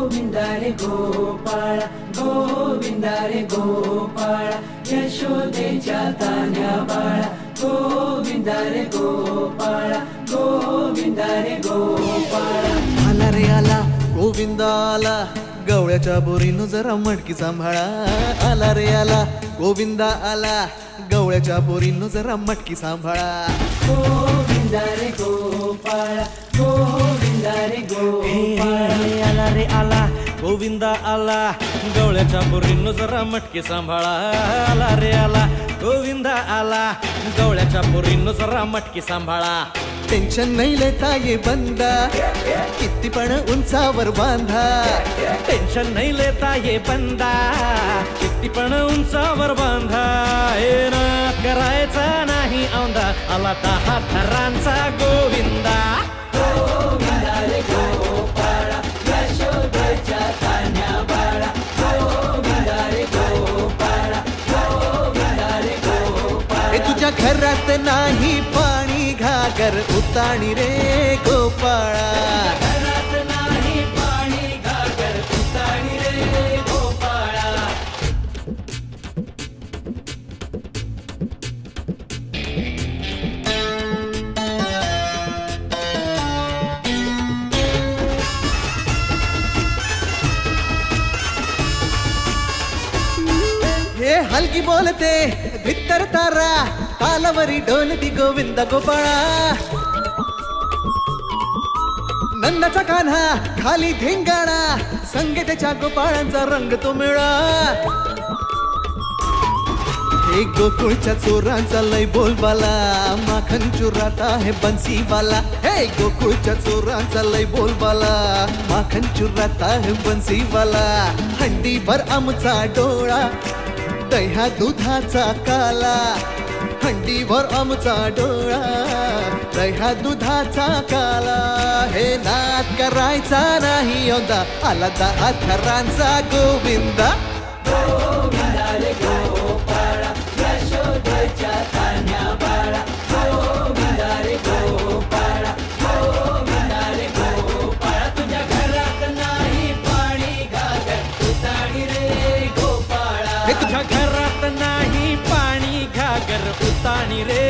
गोविंदा रे गोपाळा गोविंदा रे गोपाळा यशोदेच्या तान्ह्या बाळा गोविंदा रे गोपाळा गोविंदा रे गोपाळा आला रे आला गोविंदा आला गवळ्याच्या बोरीनं जरा मटकी सांभाळा आला रे आला गोविंदा आला गवळ्याच्या बोरीनं जरा मटकी सांभाळा गोविंदा रे गोपाळा गोविंदा रे गोपाळा आला रे आला गोविंदा आला गवळ्याच्या बोरीनं जरा मटकी सांभाळा आला रे आला गोविंदा आला गवळ्याच्या बोरीनं जरा मटकी सांभाळा टेन्शन नाही लेता ये बंदा किती पण उंचावर बांधा टेन्शन नाही लेता ये बंदा किती पण उंचावर बांधा हे ना करायचा नाही औंधा आला 10 थरांचा गोविंदा गोविंदा रे गोपाळा यशोदेच्या तान्ह्या बाळा गोविंदा रे गोपाळा गोविंदा रे गोपाळा हे तुझ्या घरात नाही पाणी घागर उताणी रे गोपाळा घरात नाही पाणी घागर उताणी रे गोपाळा हे हलकी बोलते भित्तर तारा तालावरी ढोलती गोविंदा गोपाळा नंदाचा कान्हा खाली धिंगाणा संगे त्याच्या गोपाळांचा रंग तो मिळा हे गोकुळच्या चोरांचा लय बोलबाला माखन चुरात आहे बन्सीवाला हे गोकुळच्या चोरांचा लय बोलबाला माखन चुरात आहे बन्सीवाला हंडीभर आमचा डोळा दह्या दुधाचा काला हंडीभर आमचा डोळा दह्या दुधाचा काला हे नाद करायचा नाही औंधा आला 10 थरांचा गोविंदा गोविंदा रे गोपाळा यशोदेच्या तान्ह्या बाळा गोविंदा रे गोपाळा गोविंदा रे गोपाळा तुझ्या घरात नाही पाणी घागर उताणी रे गोपाळा हे तुझ्या घरात नाही पाणी घागर उताणी रे